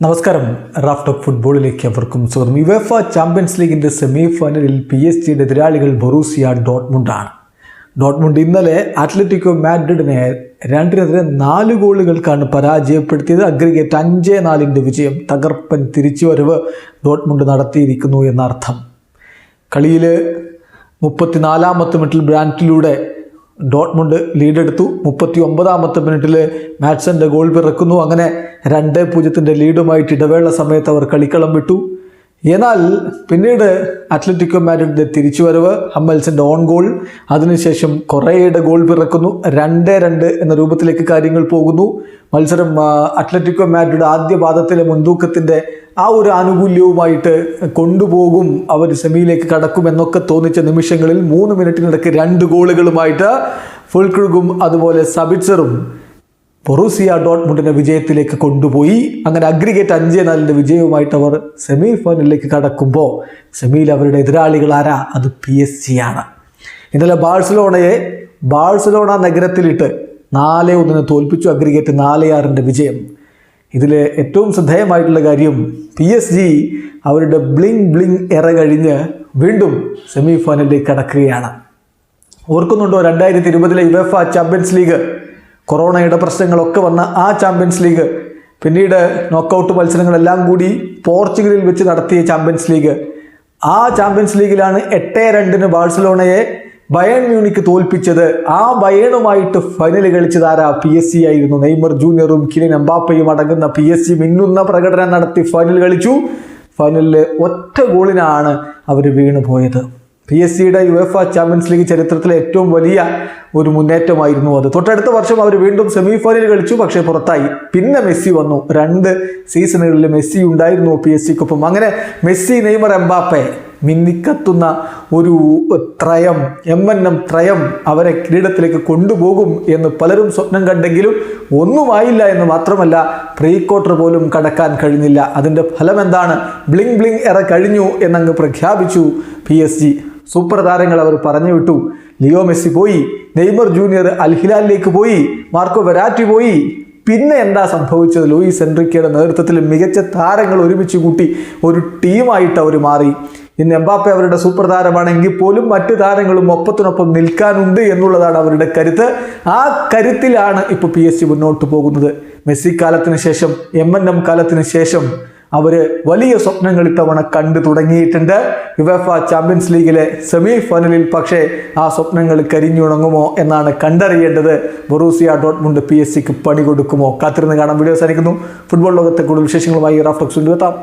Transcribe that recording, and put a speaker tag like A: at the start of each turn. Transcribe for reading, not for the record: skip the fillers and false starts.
A: നമസ്കാരം. Raf talk ഫുട്ബോളിലേക്ക് അവർക്കും സ്വാഗതം. യുവേഫ ചാമ്പ്യൻസ് ലീഗിൻ്റെ സെമി ഫൈനലിൽ PSG എതിരാളികൾ ബൊറൂസിയ ഡോട്ട്മുണ്ടാണ്. ഡോട്ട്മുണ്ട് ഇന്നലെ അത്ലറ്റിക്കോ മാഡ്രിഡിനെ 2-4 ഗോളുകൾക്കാണ് പരാജയപ്പെടുത്തിയത്. അഗ്രിഗേറ്റ് 5-4 വിജയം. തകർപ്പൻ തിരിച്ചുവരവ് ഡോട്ട്മുണ്ട് നടത്തിയിരിക്കുന്നു എന്നർത്ഥം. കളിയിൽ 34-ാമത്തെ മിനിറ്റിൽ ബ്രാൻറ്റിലൂടെ ഡോട്ട്മുണ്ട് ലീഡെടുത്തു. 39-ാമത്തെ മിനിറ്റിൽ മാറ്റ്സൻ്റെ ഗോൾ പിറക്കുന്നു. അങ്ങനെ 2-0 ലീഡുമായിട്ട് ഇടവേള സമയത്ത് അവർ കളിക്കളം വിട്ടു. എന്നാൽ പിന്നീട് അത്ലറ്റിക്കോ മാഡ്രിഡിൻ്റെ തിരിച്ചുവരവ്, ഹമ്മൽസിൻ്റെ ഓൺ ഗോൾ, അതിനുശേഷം കൊറേയുടെ ഗോൾ പിറക്കുന്നു. 2-2 എന്ന രൂപത്തിലേക്ക് കാര്യങ്ങൾ പോകുന്നു. മത്സരം അത്ലറ്റിക്കോ മാഡ്രിഡ് ആദ്യ പാദത്തിലെ മുൻതൂക്കത്തിൻ്റെ ആ ഒരു ആനുകൂല്യവുമായിട്ട് കൊണ്ടുപോകും, അവർ സെമിയിലേക്ക് കടക്കുമെന്നൊക്കെ തോന്നിച്ച നിമിഷങ്ങളിൽ 3 മിനിറ്റിനിടയ്ക്ക് 2 ഗോളുകളുമായിട്ട് ഫുൾക്രുഗും അതുപോലെ സബിറ്റ്സറും ബൊറൂസിയ ഡോട്ട്മുണ്ടിനെ വിജയത്തിലേക്ക് കൊണ്ടുപോയി. അങ്ങനെ അഗ്രിഗേറ്റ് 5-4 വിജയവുമായിട്ട് അവർ സെമി ഫൈനലിലേക്ക് കടക്കുമ്പോൾ സെമിയിൽ അവരുടെ എതിരാളികൾ ആരാ? അത് PSG ആണ്. ഇന്നലെ ബാഴ്സലോണ നഗരത്തിലിട്ട് 4-1 തോൽപ്പിച്ചു. അഗ്രിഗേറ്റ് 4-6 വിജയം. ഇതിൽ ഏറ്റവും ശ്രദ്ധേയമായിട്ടുള്ള കാര്യം PSG അവരുടെ ബ്ലിങ് എറ കഴിഞ്ഞ് വീണ്ടും സെമി ഫൈനലിലേക്ക് കടക്കുകയാണ്. ഓർക്കുന്നുണ്ടോ 2020 യുവേഫ ചാമ്പ്യൻസ് ലീഗ്, കൊറോണയുടെ പ്രശ്നങ്ങളൊക്കെ വന്ന ആ ചാമ്പ്യൻസ് ലീഗ്, പിന്നീട് നോക്കൗട്ട് മത്സരങ്ങളെല്ലാം കൂടി പോർച്ചുഗലിൽ വെച്ച് നടത്തിയ ചാമ്പ്യൻസ് ലീഗ്. ആ ചാമ്പ്യൻസ് ലീഗിലാണ് 8-2 ബാഴ്സലോണയെ ബയേൺ മ്യൂണിക്ക് തോൽപ്പിച്ചത്. ആ ബയേണുമായിട്ട് ഫൈനൽ കളിച്ചത് ആരാ? PSG ആയിരുന്നു. നെയ്മർ ജൂനിയറും കിലിൻ എംബാപ്പയും അടങ്ങുന്ന PSG മിന്നുന്ന പ്രകടനം നടത്തി ഫൈനൽ കളിച്ചു. ഫൈനലിൽ ഒറ്റ ഗോളിനാണ് അവർ വീണു പോയത്. PSG യുവേഫ ചാമ്പ്യൻസ് ലീഗ് ചരിത്രത്തിലെ ഏറ്റവും വലിയ ഒരു മുന്നേറ്റമായിരുന്നു അത്. തൊട്ടടുത്ത വർഷം അവർ വീണ്ടും സെമി ഫൈനൽ കളിച്ചു, പക്ഷേ പുറത്തായി. പിന്നെ മെസ്സി വന്നു. 2 സീസണുകളിൽ മെസ്സി ഉണ്ടായിരുന്നു PSG-ക്കൊപ്പം. അങ്ങനെ മെസ്സി, നെയ്മർ, എംബാപ്പെ മിന്നിക്കത്തുന്ന ഒരു ത്രയം, MNM ത്രയം അവരെ കിരീടത്തിലേക്ക് കൊണ്ടുപോകും എന്ന് പലരും സ്വപ്നം കണ്ടെങ്കിലും ഒന്നുമായില്ല എന്ന് മാത്രമല്ല, പ്രീ ക്വാർട്ടർ പോലും കടക്കാൻ കഴിഞ്ഞില്ല. അതിൻ്റെ ഫലം എന്താണ്? ബ്ലിങ് എറ കഴിഞ്ഞു എന്നങ്ങ് പ്രഖ്യാപിച്ചു PSG. സൂപ്പർ താരങ്ങൾ അവർ പറഞ്ഞു വിട്ടു. ലിയോ മെസ്സി പോയി, നെയ്മർ ജൂനിയർ അൽ ഹിലാലിലേക്ക് പോയി, മാർക്കോ വെരാറ്റി പോയി. പിന്നെ എന്താ സംഭവിച്ചത്? ലൂയിസ് എൻറിക്കയുടെ നേതൃത്വത്തിൽ മികച്ച താരങ്ങൾ ഒരുമിച്ച് കൂട്ടി ഒരു ടീമായിട്ട് അവർ മാറി. ഇന്ന് എംബാപ്പെ അവരുടെ സൂപ്പർ താരമാണെങ്കിൽ പോലും മറ്റു താരങ്ങളും ഒപ്പത്തിനൊപ്പം നിൽക്കാനുണ്ട് എന്നുള്ളതാണ് അവരുടെ കരുത്ത്. ആ കരുത്തിലാണ് ഇപ്പോൾ PSG മുന്നോട്ട് പോകുന്നത്. മെസ്സി കാലത്തിന് ശേഷം, MNM കാലത്തിന് ശേഷം അവർ വലിയ സ്വപ്നങ്ങൾ ഇത്തവണ കണ്ടു തുടങ്ങിയിട്ടുണ്ട് യുവേഫ ചാമ്പ്യൻസ് ലീഗിലെ സെമി ഫൈനലിൽ. പക്ഷേ ആ സ്വപ്നങ്ങൾ കരിഞ്ഞുണങ്ങുമോ എന്നാണ് കണ്ടറിയേണ്ടത്. ബൊറൂസിയ ഡോട്ട്മുണ്ട് PSG-ക്ക് പണി കൊടുക്കുമോ? കാത്തിരുന്ന് കാണാം. വീഡിയോ അവസാനിക്കുന്നു. ഫുട്ബോൾ ലോകത്തെ കൂടുതൽ വിശേഷങ്ങളുമായി റാഫ് ടോക്സ് എത്താം.